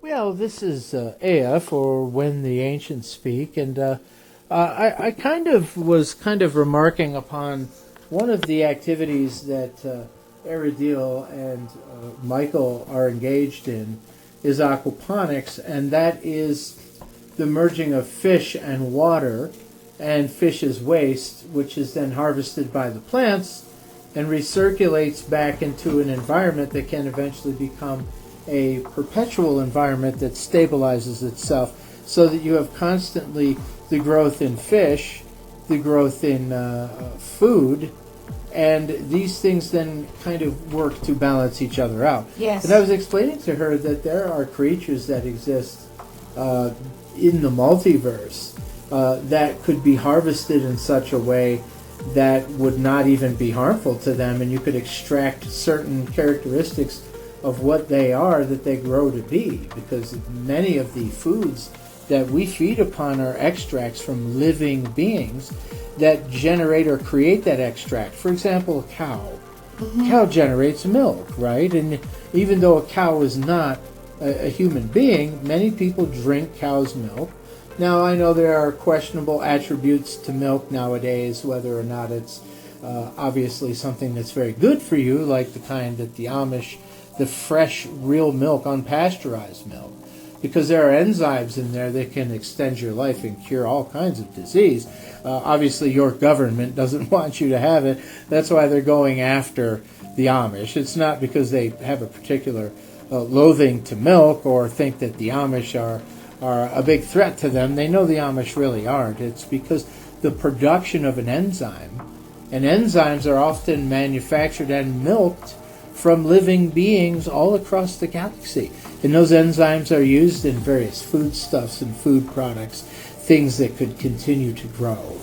Well, this is Ea for When the Ancients Speak, and I kind of remarking upon one of the activities that Aridil and Michael are engaged in is aquaponics, and that is the merging of fish and water and fish's waste, which is then harvested by the plants and recirculates back into an environment that can eventually become a perpetual environment that stabilizes itself so that you have constantly the growth in fish, the growth in food, and these things then kind of work to balance each other out. Yes. And I was explaining to her that there are creatures that exist in the multiverse that could be harvested in such a way that would not even be harmful to them, and you could extract certain characteristics of what they are that they grow to be, because many of the foods that we feed upon are extracts from living beings that generate or create that extract. For example, a cow. Mm-hmm. Cow generates milk, right? And even though a cow is not a human being, many people drink cow's milk. Now, I know there are questionable attributes to milk nowadays, whether or not it's obviously something that's very good for you, like the kind that the Amish, the fresh, real milk, unpasteurized milk, because there are enzymes in there that can extend your life and cure all kinds of disease. Obviously, your government doesn't want you to have it. That's why they're going after the Amish. It's not because they have a particular loathing to milk or think that the Amish are a big threat to them. They know the Amish really aren't. It's because the production of an enzyme, and enzymes are often manufactured and milked from living beings all across the galaxy. And those enzymes are used in various foodstuffs and food products, things that could continue to grow.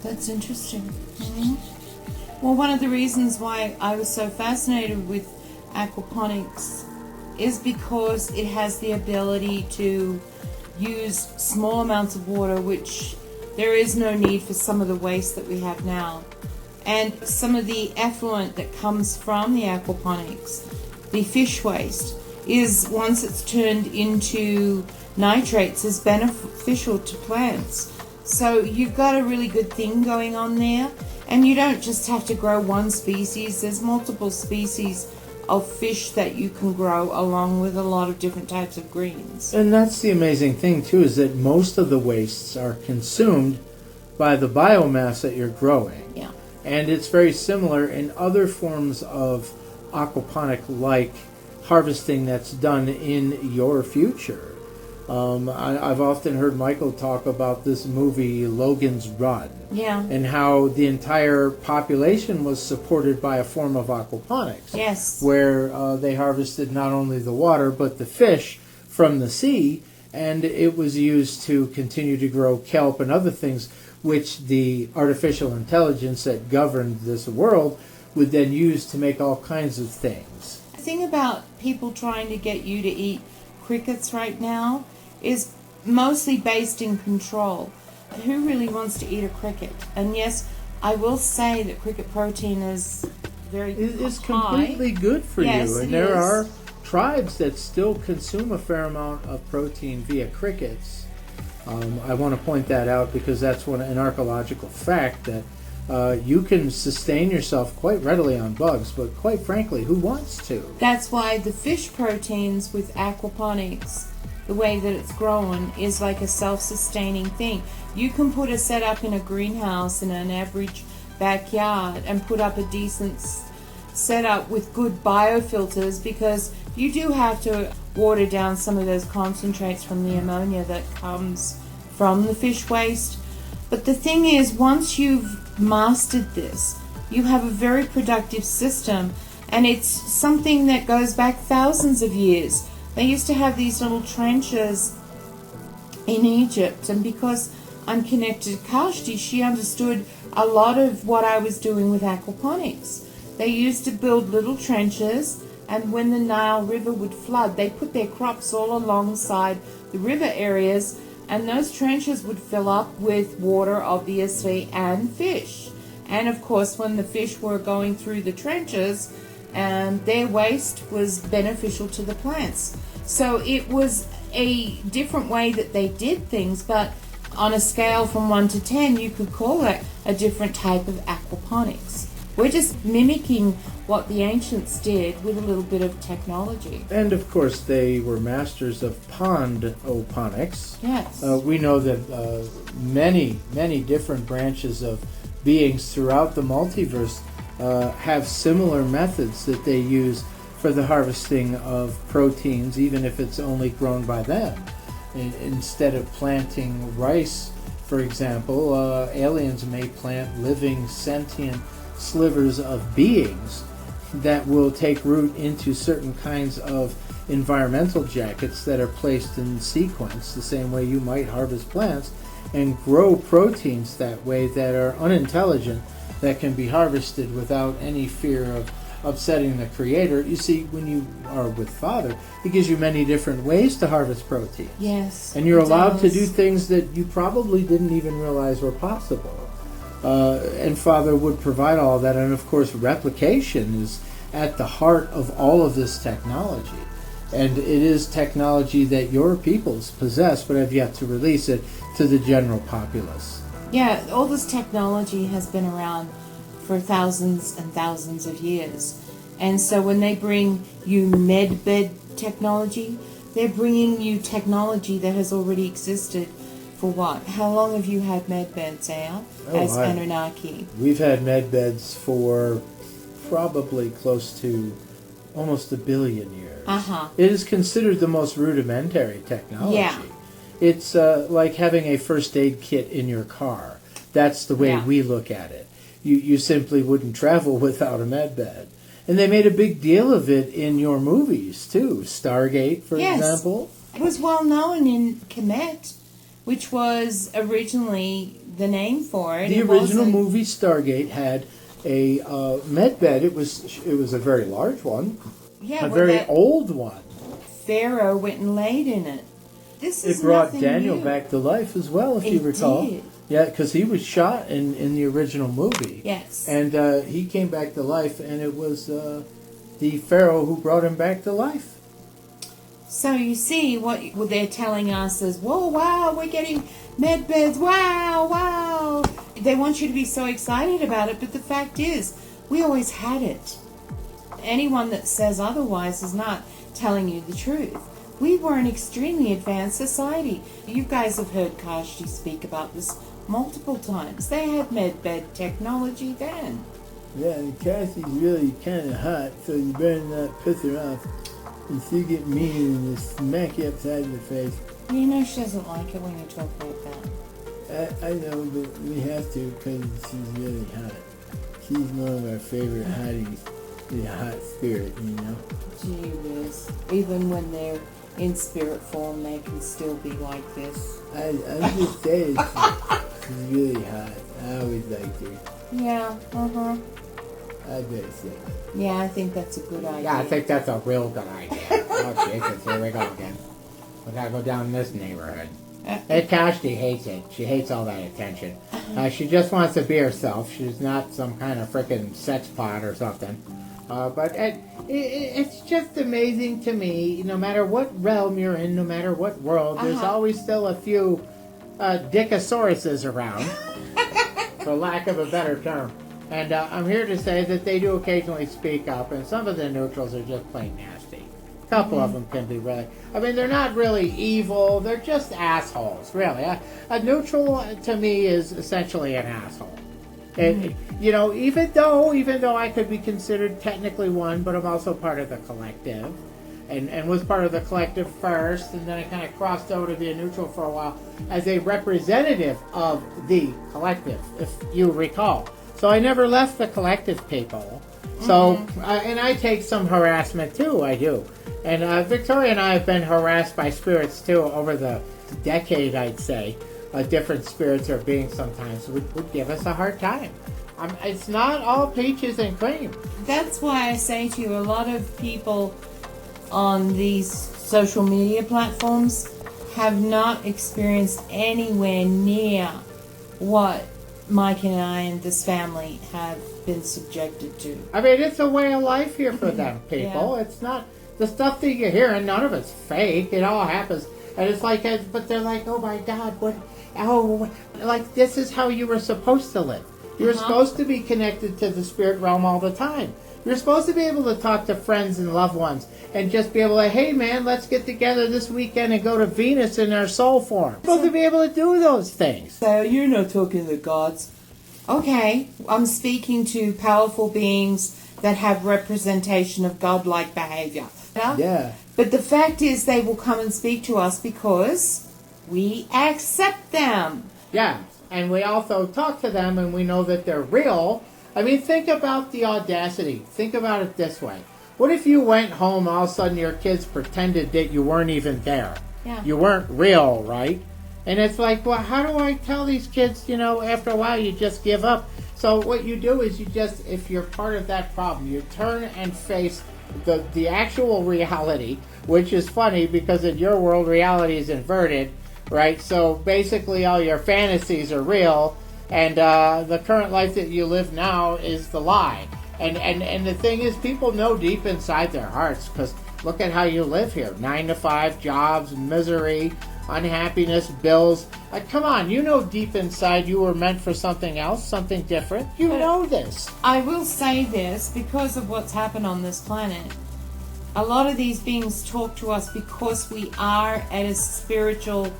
That's interesting. Mm-hmm. Well, one of the reasons why I was so fascinated with aquaponics is because it has the ability to use small amounts of water, which there is no need for some of the waste that we have now. And some of the effluent that comes from the aquaponics, the fish waste, is, once it's turned into nitrates, is beneficial to plants. So you've got a really good thing going on there, and you don't just have to grow one species. There's multiple species of fish that you can grow, along with a lot of different types of greens. And that's the amazing thing too, is that most of the wastes are consumed by the biomass that you're growing. Yeah. And it's very similar in other forms of aquaponic-like harvesting that's done in your future. I've often heard Michael talk about this movie Logan's Run. Yeah. And how the entire population was supported by a form of aquaponics. Yes. Where they harvested not only the water but the fish from the sea, and it was used to continue to grow kelp and other things which the artificial intelligence that governed this world would then use to make all kinds of things. The thing about people trying to get you to eat crickets right now is mostly based in control. Who really wants to eat a cricket? And yes, I will say that cricket protein is very high. It is completely good for yes, you. And there are tribes that still consume a fair amount of protein via crickets. I want to point that out because that's an archaeological fact that you can sustain yourself quite readily on bugs, but quite frankly, who wants to? That's why the fish proteins with aquaponics, the way that it's grown, is like a self-sustaining thing. You can put a setup in a greenhouse in an average backyard and put up a decent setup with good biofilters, because you do have to water down some of those concentrates from the ammonia that comes from the fish waste. But the thing is, once you've mastered this, you have a very productive system, and it's something that goes back thousands of years. They used to have these little trenches in Egypt, and because I'm connected to Kashti, she understood a lot of what I was doing with aquaponics. They used to build little trenches, and when the Nile River would flood, they put their crops all alongside the river areas, and those trenches would fill up with water, obviously, and fish. And of course, when the fish were going through the trenches, their waste was beneficial to the plants. So it was a different way that they did things, but on a scale from 1 to 10, you could call it a different type of aquaponics. We're just mimicking what the ancients did with a little bit of technology. And of course, they were masters of pond-oponics. Yes. We know that many different branches of beings throughout the multiverse have similar methods that they use for the harvesting of proteins, even if it's only grown by them. Instead of planting rice, for example, aliens may plant living, sentient slivers of beings that will take root into certain kinds of environmental jackets that are placed in sequence, the same way you might harvest plants and grow proteins that way that are unintelligent, that can be harvested without any fear of upsetting the creator. You see, when you are with Father, he gives you many different ways to harvest proteins. Yes. And you're allowed to does. do things that you probably didn't even realize were possible. And Father would provide all of that. And of course, replication is at the heart of all of this technology. And it is technology that your peoples possess, but have yet to release it to the general populace. Yeah, all this technology has been around for thousands and thousands of years. And so when they bring you medbed technology, they're bringing you technology that has already existed for what? How long have you had medbeds, as Anunnaki? We've had medbeds for probably close to almost 1 billion years. Uh-huh. It is considered the most rudimentary technology. Yeah. It's like having a first aid kit in your car. That's the way we look at it. You simply wouldn't travel without a medbed. And they made a big deal of it in your movies, too. Stargate, for example. It was well known in Kemet, which was originally the name for it. The original movie Stargate had a medbed. It was a very large one. Yeah, a very old one. Pharaoh went and laid in it. This is It brought nothing Daniel new. back to life as well, if you recall. Did. Yeah, because he was shot in the original movie. Yes. And he came back to life, and it was the Pharaoh who brought him back to life. So you see, what they're telling us is, whoa, wow, we're getting medbeds, wow, wow. They want you to be so excited about it, but the fact is, we always had it. Anyone that says otherwise is not telling you the truth. We were an extremely advanced society. You guys have heard Kashti speak about this multiple times. They had medbed technology then. Yeah, and Cassie's really kind of hot, so you better not piss her off. And she'll get mean and smack you upside the face. You know she doesn't like it when you talk like that. I know, but we have to because she's really hot. She's one of our favorite hotties. The hot spirit, you know. Gee whiz. Even when they're in spirit form, they can still be like this. I'm just saying, she's really hot. I always liked her. Yeah, uh-huh. I better say. Yeah, I think that's a good idea. Yeah, I think that's a real good idea. Oh, Jesus, here we go again. We gotta go down this neighborhood. Hey, Kashti hates it. She hates all that attention. She just wants to be herself. She's not some kind of frickin' sex pot or something. But it's just amazing to me, no matter what realm you're in, no matter what world, there's always still a few dickosauruses around, for lack of a better term. And I'm here to say that they do occasionally speak up, and some of the neutrals are just plain nasty. A couple of them can be really... I mean, they're not really evil, they're just assholes, really. A neutral, to me, is essentially an asshole. And, you know, even though I could be considered technically one, but I'm also part of the collective, and was part of the collective first, and then I kind of crossed over to be a neutral for a while as a representative of the collective, if you recall. So I never left the collective people. So, and I take some harassment too, I do. And Victoria and I have been harassed by spirits too over the decade, I'd say. Different spirits or beings sometimes would give us a hard time. It's not all peaches and cream. That's why I say to you, a lot of people on these social media platforms have not experienced anywhere near what Mike and I and this family have been subjected to. I mean, it's a way of life here for them people. Yeah. It's not The stuff that you hear, and none of it's fake. It all happens. And it's like, but they're like, oh my God, what? Oh, like this is how you were supposed to live. You're supposed to be connected to the spirit realm all the time. You're supposed to be able to talk to friends and loved ones and just be able to, hey man, let's get together this weekend and go to Venus in our soul form. You're supposed to be able to do those things. So you're not talking to gods. Okay, I'm speaking to powerful beings that have representation of godlike behavior. Yeah. But the fact is they will come and speak to us because we accept them. Yeah, and we also talk to them and we know that they're real. I mean, think about the audacity. Think about it this way. What if you went home, all of a sudden your kids pretended that you weren't even there? Yeah. You weren't real, right? And it's like, well, how do I tell these kids, after a while you just give up. So what you do is you just, if you're part of that problem, you turn and face the actual reality, which is funny because in your world reality is inverted, right? So basically all your fantasies are real, and the current life that you live now is the lie. And the thing is, people know deep inside their hearts, because look at how you live here. 9 to 5 jobs, misery, unhappiness, bills. Like, come on, you know deep inside you were meant for something else, something different. You know this. I will say this, because of what's happened on this planet, a lot of these beings talk to us because we are at a spiritual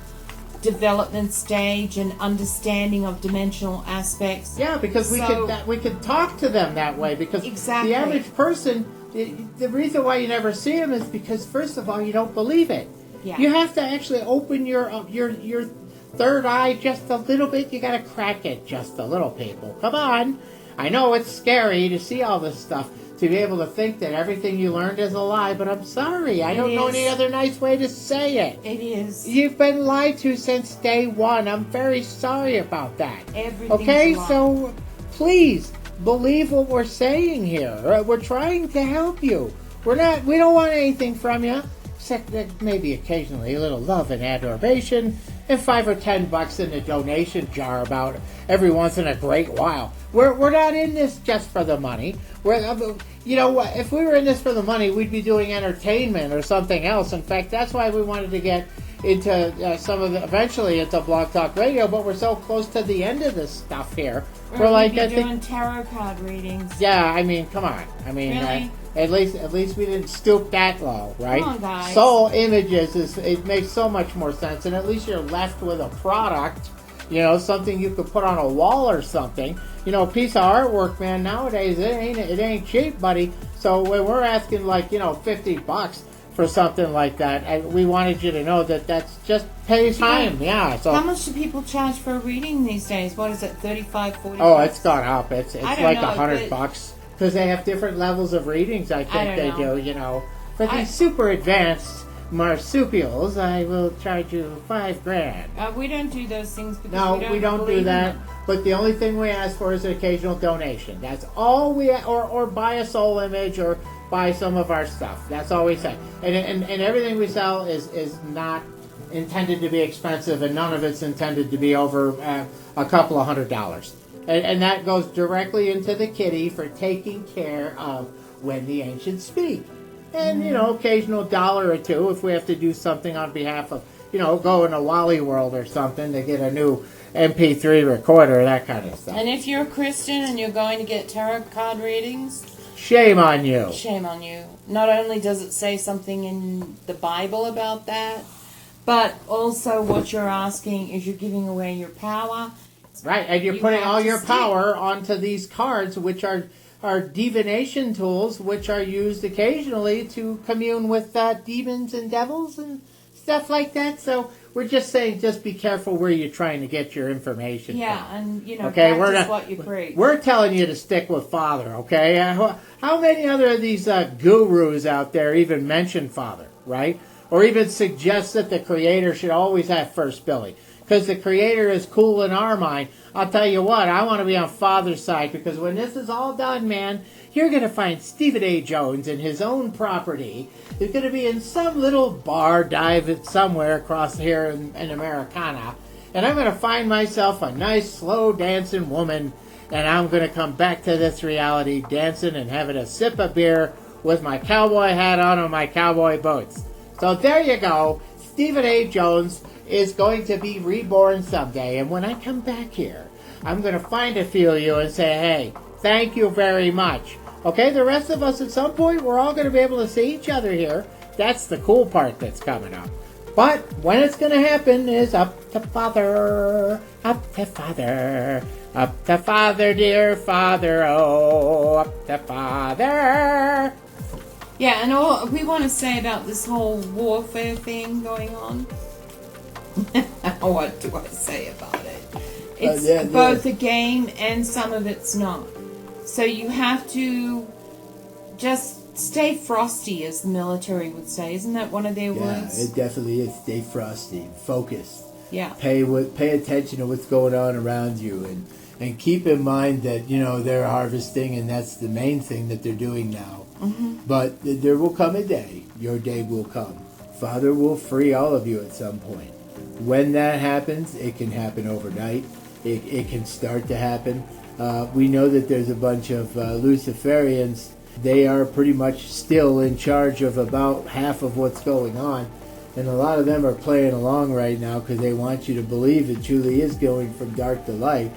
development stage and understanding of dimensional aspects. Yeah, because we could talk to them that way, because Exactly. the average person, the reason why you never see them is because, first of all, you don't believe it. Yeah. You have to actually open your third eye just a little bit. You got to crack it just a little, people. Come on. I know it's scary to see all this stuff, to be able to think that everything you learned is a lie, but I'm sorry. I don't know any other nice way to say it. It is. You've been lied to since day one. I'm very sorry about that. Everything's Okay, a lie. so please believe what we're saying here. We're trying to help you. We don't want anything from you, except that maybe occasionally a little love and adoration, and $5 or $10 in the donation jar about every once in a great while. We're not in this just for the money. If we were in this for the money, we'd be doing entertainment or something else. In fact, that's why we wanted to get into eventually into Blog Talk Radio, but we're so close to the end of this stuff here. We're like, I think, doing tarot card readings. yeah, I mean, come on. I mean, Really? at least we didn't stoop that low, right? Come on, guys. Soul images it makes so much more sense, and at least you're left with a product, something you could put on a wall or something. A piece of artwork, man. Nowadays it ain't cheap, buddy. So when we're asking $50 for something like that, we wanted you to know that that's just pays time. Yeah. So how much do people charge for a reading these days? What is it, 35, 40? oh, it's gone up. It's I like don't know, $100 because they have different levels of readings. I think they don't do. For these super advanced marsupials, I will charge you $5,000. We don't do those things because No, we don't do believe in that. them. But the only thing we ask for is an occasional donation. That's all we, or buy a soul image or buy some of our stuff. That's all we say. And everything we sell is not intended to be expensive, and none of it's intended to be over a couple of $100. And that goes directly into the kitty for taking care of when the ancients speak. And, occasional $1 or $2 if we have to do something on behalf of, go in a Wally World or something to get a new MP3 recorder, that kind of stuff. And if you're a Christian and you're going to get tarot card readings, shame on you. shame on you. Not only does it say something in the Bible about that, but also what you're asking is you're giving away your power. Right, and you're You putting have all to your stick. power onto these cards, which are divination tools, which are used occasionally to commune with demons and devils and stuff like that. So we're just saying, just be careful where you're trying to get your information Yeah, from. and Okay, practice what you preach. We're telling you to stick with Father, okay? How many other of these gurus out there even mention Father, right? Or even suggest that the Creator should always have first billing? Because the Creator is cool in our mind. I'll tell you what, I want to be on Father's side, because when this is all done, man, you're going to find Stephen A. Jones in his own property. He's going to be in some little bar dive somewhere across here in Americana. And I'm going to find myself a nice, slow dancing woman, and I'm going to come back to this reality dancing and having a sip of beer with my cowboy hat on my cowboy boots. So there you go. Stephen A. Jones is going to be reborn someday. And when I come back here, I'm going to find a few of you and say, hey, thank you very much. Okay, the rest of us at some point, we're all going to be able to see each other here. That's the cool part that's coming up. But when it's going to happen is up to Father, up to Father, up to Father, dear Father, oh, up to Father. Yeah, and all we want to say about this whole warfare thing going on. What do I say about it? It's both a game and some of it's not. So you have to just stay frosty, as the military would say. Isn't that one of their words? Yeah, it definitely is. Stay frosty, focused. Yeah. Pay attention to what's going on around you, and keep in mind that they're harvesting, and that's the main thing that they're doing now. Mm-hmm. But there will come a day. Your day will come. Father will free all of you at some point. When that happens, it can happen overnight. It can start to happen. We know that there's a bunch of Luciferians. They are pretty much still in charge of about half of what's going on. And a lot of them are playing along right now because they want you to believe it truly is going from dark to light.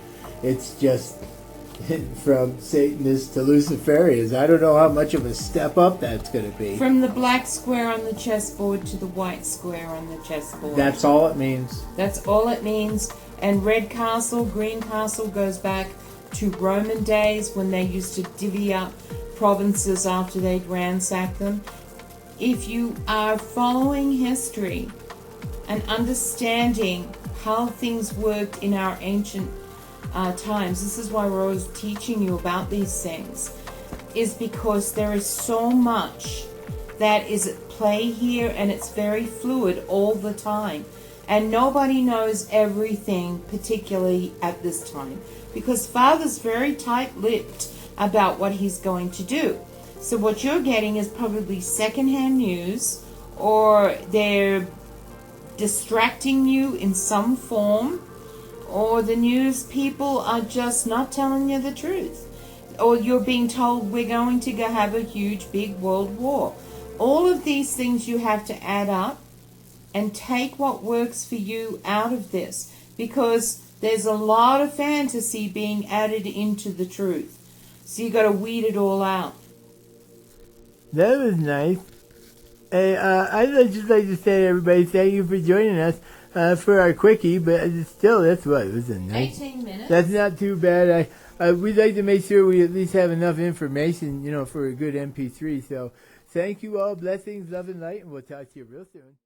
It's just from Satanists to Luciferians. I don't know how much of a step up that's going to be. From the black square on the chessboard to the white square on the chessboard. That's all it means. That's all it means. And red castle, green castle goes back to Roman days when they used to divvy up provinces after they'd ransacked them. If you are following history and understanding how things worked in our ancient times, this is why we're always teaching you about these things, is because there is so much that is at play here, and it's very fluid all the time. And nobody knows everything, particularly at this time, because Father's very tight-lipped about what he's going to do. So what you're getting is probably secondhand news, or they're distracting you in some form, or the news people are just not telling you the truth, or you're being told we're going to go have a huge big world war. All of these things you have to add up and take what works for you out of this, because there's a lot of fantasy being added into the truth. So you got to weed it all out. That was nice. Hey, I'd just like to say to everybody, thank you for joining us for our quickie, but still, that's what, it was a nice... 18 minutes? That's not too bad. We'd like to make sure we at least have enough information, for a good MP3. So thank you all. Blessings, love, and light, and we'll talk to you real soon.